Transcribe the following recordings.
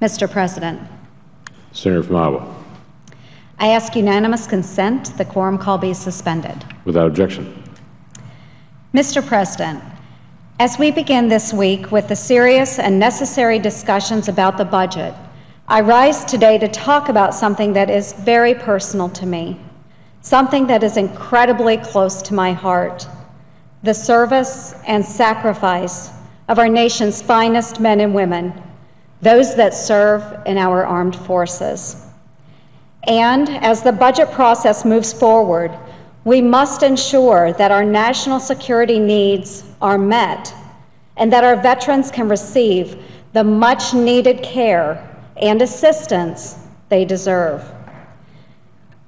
Mr. President, Senator from Iowa. I ask unanimous consent the quorum call be suspended. Without objection. Mr. President, as we begin this week with the serious and necessary discussions about the budget, I rise today to talk about something that is very personal to me, something that is incredibly close to my heart: the service and sacrifice of our nation's finest men and women, those that serve in our armed forces. And as the budget process moves forward, we must ensure that our national security needs are met and that our veterans can receive the much-needed care and assistance they deserve.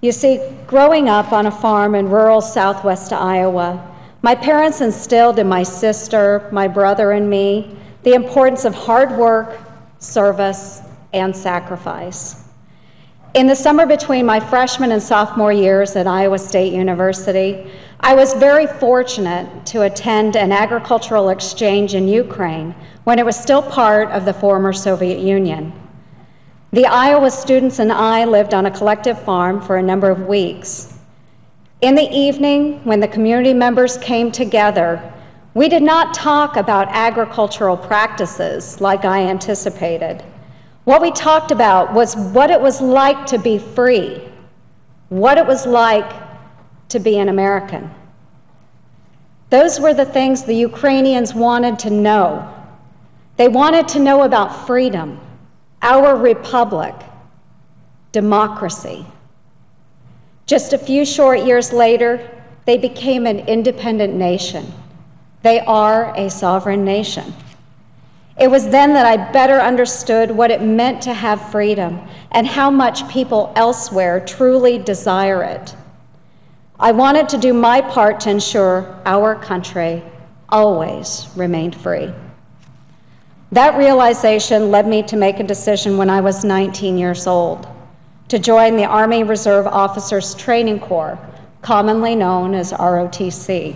You see, growing up on a farm in rural southwest Iowa, my parents instilled in my sister, my brother, and me the importance of hard work, service, and sacrifice. In the summer between my freshman and sophomore years at Iowa State University, I was very fortunate to attend an agricultural exchange in Ukraine when it was still part of the former Soviet Union. The Iowa students and I lived on a collective farm for a number of weeks. In the evening, when the community members came together, we did not talk about agricultural practices like I anticipated. What we talked about was what it was like to be free, what it was like to be an American. Those were the things the Ukrainians wanted to know. They wanted to know about freedom, our republic, democracy. Just a few short years later, they became an independent nation. They are a sovereign nation. It was then that I better understood what it meant to have freedom and how much people elsewhere truly desire it. I wanted to do my part to ensure our country always remained free. That realization led me to make a decision when I was 19 years old, to join the Army Reserve Officers Training Corps, commonly known as ROTC.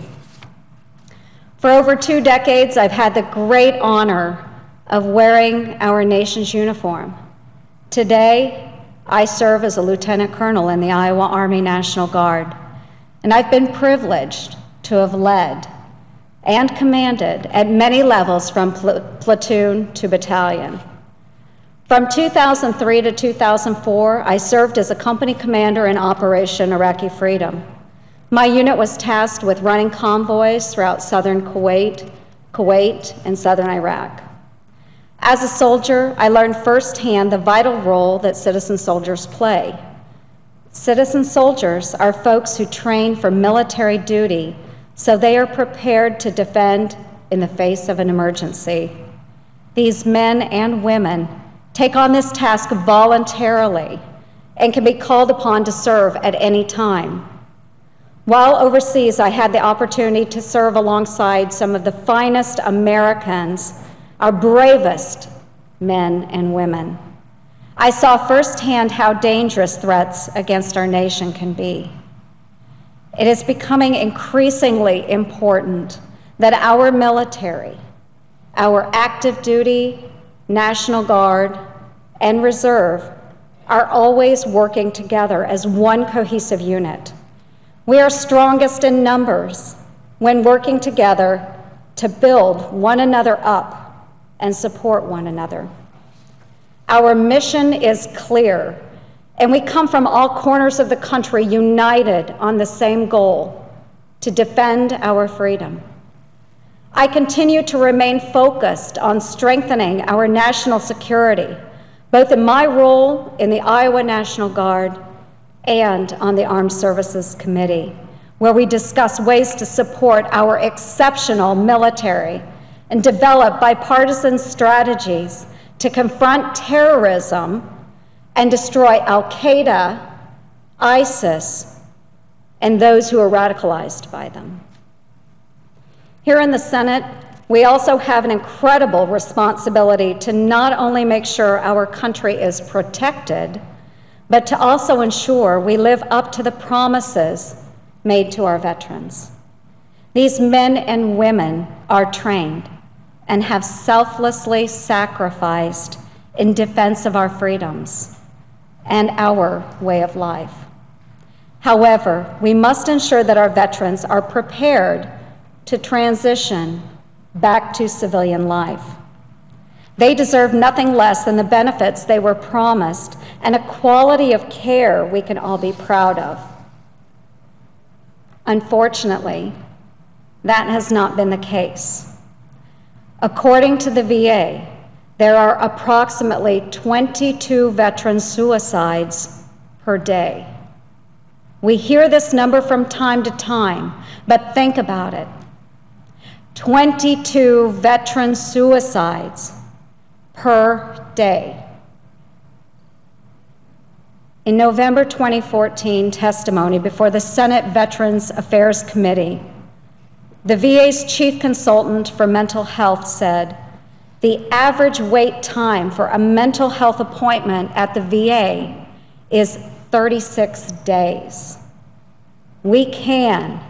For over 2 decades, I've had the great honor of wearing our nation's uniform. Today, I serve as a lieutenant colonel in the Iowa Army National Guard, and I've been privileged to have led and commanded at many levels from platoon to battalion. From 2003 to 2004, I served as a company commander in Operation Iraqi Freedom. My unit was tasked with running convoys throughout southern Kuwait, and southern Iraq. As a soldier, I learned firsthand the vital role that citizen soldiers play. Citizen soldiers are folks who train for military duty, so they are prepared to defend in the face of an emergency. These men and women take on this task voluntarily and can be called upon to serve at any time. While overseas, I had the opportunity to serve alongside some of the finest Americans, our bravest men and women. I saw firsthand how dangerous threats against our nation can be. It is becoming increasingly important that our military, our active duty, National Guard, and Reserve are always working together as one cohesive unit. We are strongest in numbers when working together to build one another up and support one another. Our mission is clear, and we come from all corners of the country united on the same goal: to defend our freedom. I continue to remain focused on strengthening our national security, both in my role in the Iowa National Guard and on the Armed Services Committee, where we discuss ways to support our exceptional military and develop bipartisan strategies to confront terrorism and destroy Al-Qaeda, ISIS, and those who are radicalized by them. Here in the Senate, we also have an incredible responsibility to not only make sure our country is protected, but to also ensure we live up to the promises made to our veterans. These men and women are trained and have selflessly sacrificed in defense of our freedoms and our way of life. However, we must ensure that our veterans are prepared to transition back to civilian life. They deserve nothing less than the benefits they were promised and a quality of care we can all be proud of. Unfortunately, that has not been the case. According to the VA, there are approximately 22 veteran suicides per day. We hear this number from time to time, but think about it. 22 veteran suicides per day. In November 2014 testimony before the Senate Veterans Affairs Committee, the VA's chief consultant for mental health said, the average wait time for a mental health appointment at the VA is 36 days. We can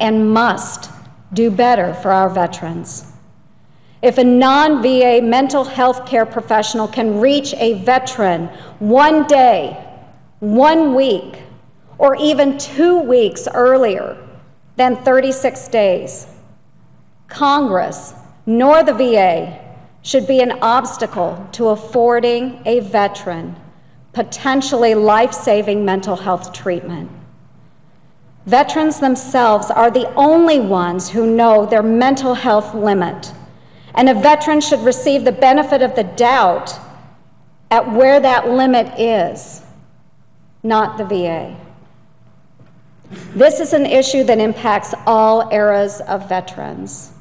and must do better for our veterans. If a non-VA mental health care professional can reach a veteran 1 day, 1 week, or even 2 weeks earlier than 36 days, Congress nor the VA should be an obstacle to affording a veteran potentially life-saving mental health treatment. Veterans themselves are the only ones who know their mental health limit, and a veteran should receive the benefit of the doubt at where that limit is, not the VA. This is an issue that impacts all eras of veterans.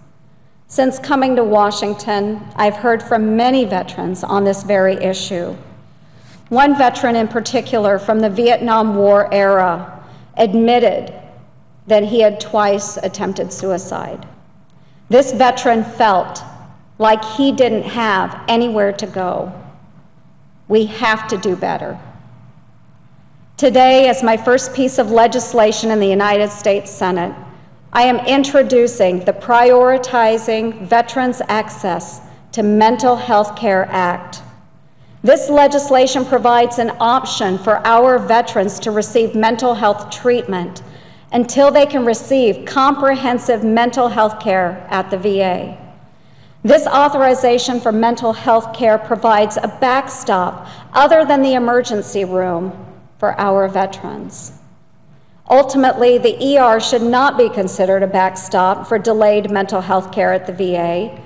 Since coming to Washington, I've heard from many veterans on this very issue. One veteran in particular from the Vietnam War era admitted that he had twice attempted suicide. This veteran felt like he didn't have anywhere to go. We have to do better. Today, as my first piece of legislation in the United States Senate, I am introducing the Prioritizing Veterans Access to Mental Health Care Act. This legislation provides an option for our veterans to receive mental health treatment until they can receive comprehensive mental health care at the VA. This authorization for mental health care provides a backstop other than the emergency room for our veterans. Ultimately, the ER should not be considered a backstop for delayed mental health care at the VA,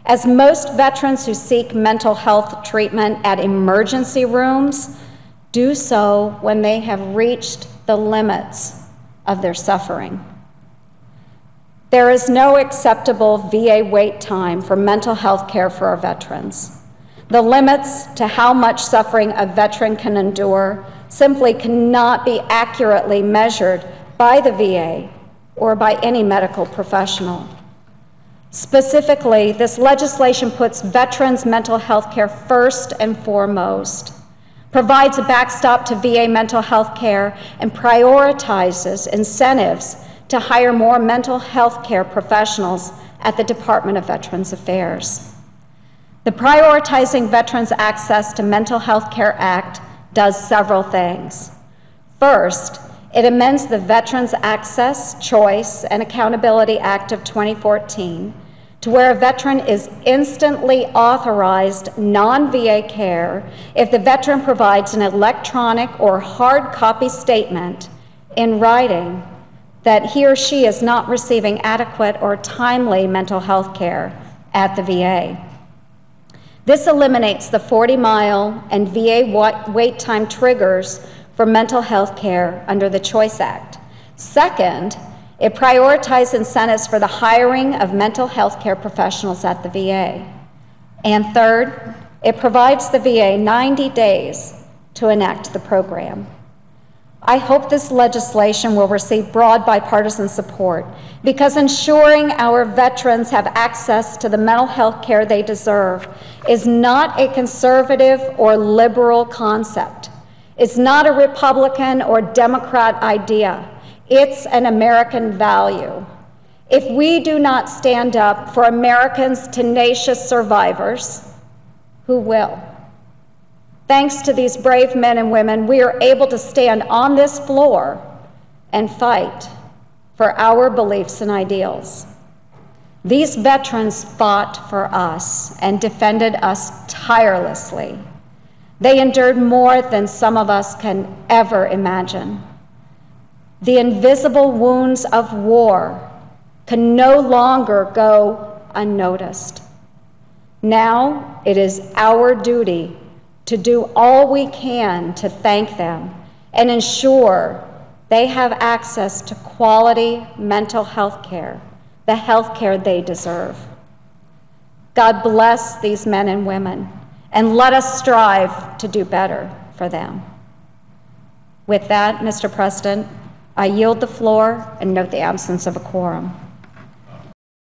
as most veterans who seek mental health treatment at emergency rooms do so when they have reached the limits of their suffering. There is no acceptable VA wait time for mental health care for our veterans. The limits to how much suffering a veteran can endure simply cannot be accurately measured by the VA or by any medical professional. Specifically, this legislation puts veterans' mental health care first and foremost, provides a backstop to VA mental health care, and prioritizes incentives to hire more mental health care professionals at the Department of Veterans Affairs. The Prioritizing Veterans Access to Mental Health Care Act does several things. First, it amends the Veterans Access, Choice, and Accountability Act of 2014 to where a veteran is instantly authorized non-VA care if the veteran provides an electronic or hard copy statement in writing that he or she is not receiving adequate or timely mental health care at the VA. This eliminates the 40-mile and VA wait time triggers for mental health care under the Choice Act. Second, it prioritizes incentives for the hiring of mental health care professionals at the VA. And third, it provides the VA 90 days to enact the program. I hope this legislation will receive broad bipartisan support because ensuring our veterans have access to the mental health care they deserve is not a conservative or liberal concept. It's not a Republican or Democrat idea. It's an American value. If we do not stand up for Americans' tenacious survivors, who will? Thanks to these brave men and women, we are able to stand on this floor and fight for our beliefs and ideals. These veterans fought for us and defended us tirelessly. They endured more than some of us can ever imagine. The invisible wounds of war can no longer go unnoticed. Now it is our duty to do all we can to thank them and ensure they have access to quality mental health care, the health care they deserve. God bless these men and women, and let us strive to do better for them. With that, Mr. President, I yield the floor and note the absence of a quorum.